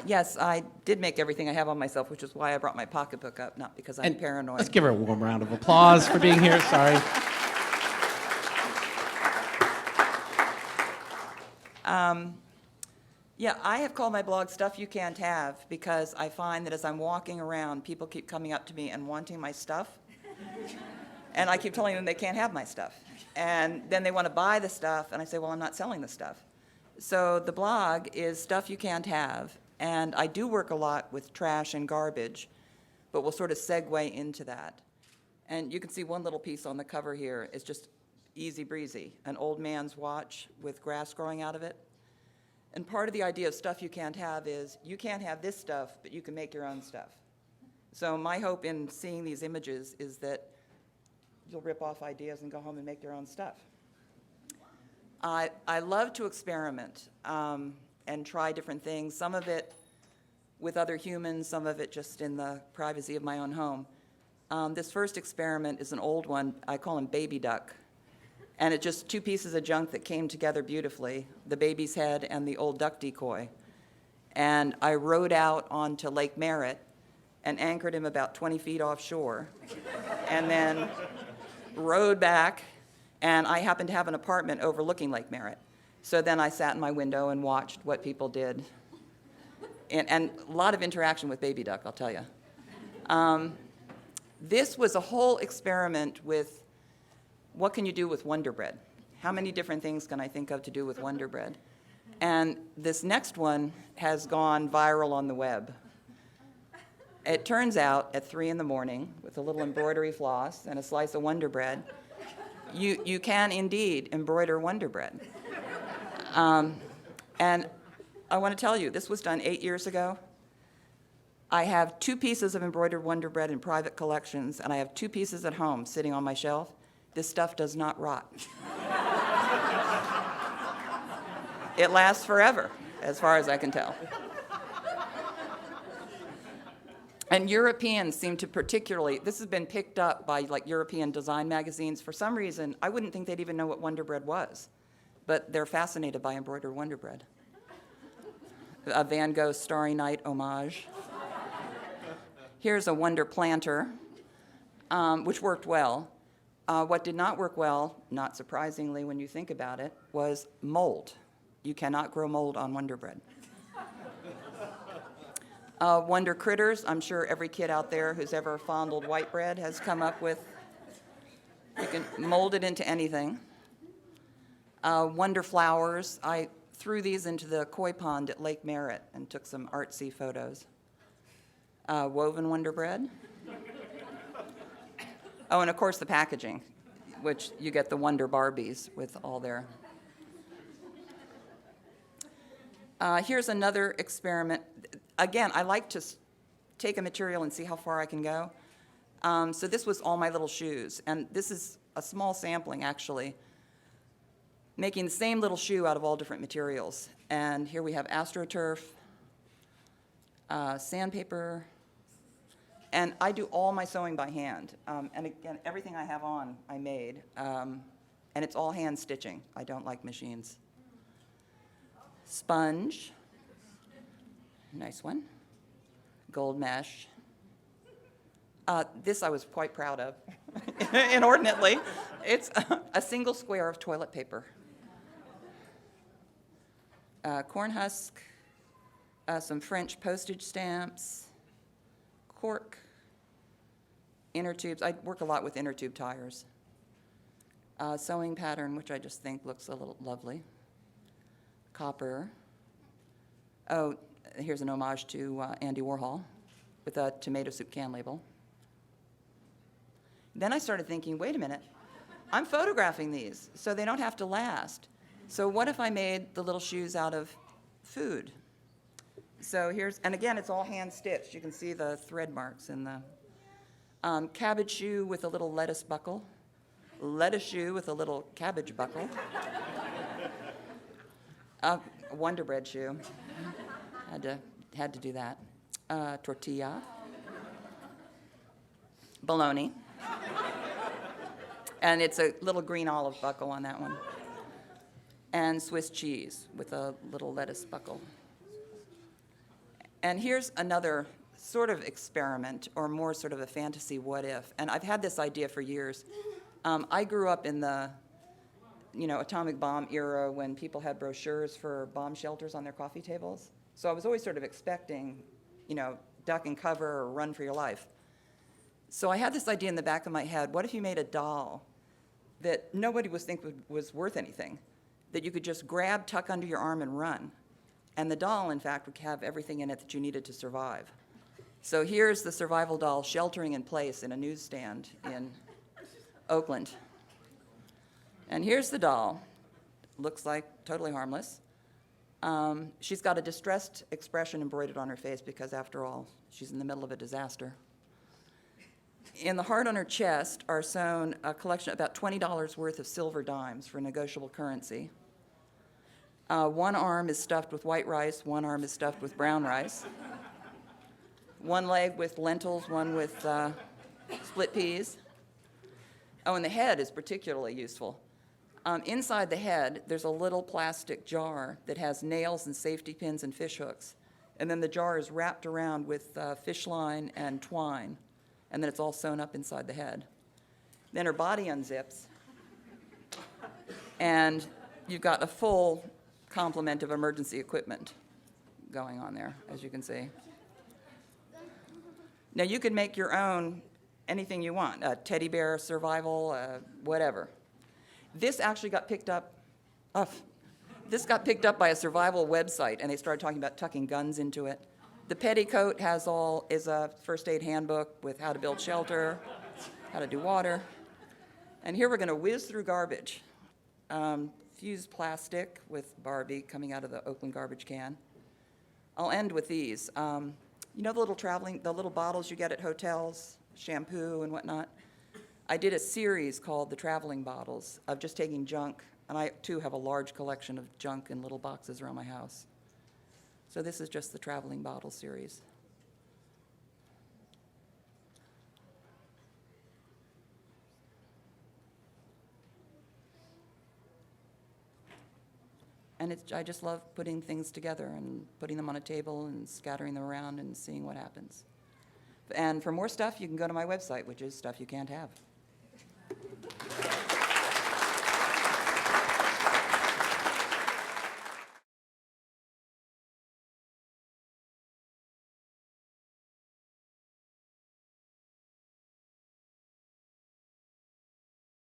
Yes, I did make everything I have on myself, which is why I brought my pocketbook up, not because I'm And paranoid. let's give her a warm round of applause for being here. Sorry. Yeah, I have called my blog Stuff You Can't Have because I find that as I'm walking around, people keep coming up to me and wanting my stuff. And I keep telling them they can't have my stuff. And then they want to buy the stuff, and I say, well, I'm not selling the stuff. So the blog is Stuff You Can't Have, and I do work a lot with trash and garbage, but we'll sort of segue into that. And you can see one little piece on the cover here is just easy breezy, an old man's watch with grass growing out of it. And part of the idea of Stuff You Can't Have is you can't have this stuff, but you can make your own stuff. So my hope in seeing these images is that you'll rip off ideas and go home and make your own stuff. I love to experiment and try different things, some of it with other humans, some of it just in the privacy of my own home. This first experiment is an old one. I call him Baby Duck. And it's just two pieces of junk that came together beautifully, the baby's head and the old duck decoy. And I rowed out onto Lake Merritt and anchored him about 20 feet offshore, and then rowed back, and I happened to have an apartment overlooking Lake Merritt. So then I sat in my window and watched what people did. And a lot of interaction with Baby Duck, I'll tell you. This was a whole experiment with what can you do with Wonder Bread? How many different things can I think of to do with Wonder Bread? And this next one has gone viral on the web. It turns out at 3 in the morning, with a little embroidery floss and a slice of Wonder Bread, you can indeed embroider Wonder Bread. And I want to tell you, this was done 8 years ago. I have 2 pieces of embroidered Wonder Bread in private collections, and I have 2 pieces at home sitting on my shelf. This stuff does not rot. It lasts forever, as far as I can tell. And Europeans seem to particularly, this has been picked up by like European design magazines. For some reason, I wouldn't think they'd even know what Wonder Bread was, but they're fascinated by embroidered Wonder Bread. A Van Gogh Starry Night homage. Here's a Wonder Planter, which worked well. What did not work well, not surprisingly when you think about it, was mold. You cannot grow mold on Wonder Bread. Wonder Critters, I'm sure every kid out there who's ever fondled white bread has come up with. You can mold it into anything. Wonder Flowers, I threw these into the koi pond at Lake Merritt and took some artsy photos. Woven Wonder Bread. Oh, and of course the packaging, which you get the Wonder Barbies with all their. Here's another experiment. Again, I like to take a material and see how far I can go. So this was all my little shoes, and this is a small sampling, actually, making the same little shoe out of all different materials. And here we have AstroTurf, sandpaper, and I do all my sewing by hand. And again, everything I have on, I made. And it's all hand stitching. I don't like machines. Sponge. Nice one. Gold mesh. This I was quite proud of, inordinately. It's a single square of toilet paper. Corn husk, some French postage stamps, cork, inner tubes. I work a lot with inner tube tires. Sewing pattern, which I just think looks a little lovely. Copper. Oh, here's an homage to Andy Warhol with a tomato soup can label. Then I started thinking, wait a minute, I'm photographing these, so they don't have to last. So what if I made the little shoes out of food? So here's, and again, it's all hand stitched. You can see the thread marks in the cabbage shoe with a little lettuce buckle, lettuce shoe with a little cabbage buckle, Wonder Bread shoe. Had to do that. Tortilla, bologna, and it's a little green olive buckle on that one, and Swiss cheese with a little lettuce buckle. And here's another sort of experiment, or more sort of a fantasy what if. And I've had this idea for years. I grew up in the atomic bomb era when people had brochures for bomb shelters on their coffee tables. So I was always sort of expecting, duck and cover or run for your life. So I had this idea in the back of my head, what if you made a doll that nobody was was worth anything, that you could just grab, tuck under your arm, and run? And the doll, in fact, would have everything in it that you needed to survive. So here's the survival doll sheltering in place in a newsstand in Oakland. And here's the doll. Looks like totally harmless. She's got a distressed expression embroidered on her face because, after all, she's in the middle of a disaster. In the heart on her chest are sewn a collection of about $20 worth of silver dimes for negotiable currency. One arm is stuffed with white rice, one arm is stuffed with brown rice. One leg with lentils, one with split peas. Oh, and the head is particularly useful. Inside the head, there's a little plastic jar that has nails and safety pins and fish hooks. And then the jar is wrapped around with fish line and twine. And then it's all sewn up inside the head. Then her body unzips. And you've got a full complement of emergency equipment going on there, as you can see. Now, you could make your own anything you want, a teddy bear survival, whatever. This actually got picked up. This got picked up by a survival website, and they started talking about tucking guns into it. The petticoat is a first aid handbook with how to build shelter, how to do water. And here we're going to whiz through garbage. Fused plastic with Barbie coming out of the Oakland garbage can. I'll end with these. The little bottles you get at hotels, shampoo and whatnot. I did a series called The Traveling Bottles of just taking junk, and I, too, have a large collection of junk in little boxes around my house. So this is just the Traveling Bottle series. And I just love putting things together and putting them on a table and scattering them around and seeing what happens. And for more stuff, you can go to my website, which is Stuff You Can't Have.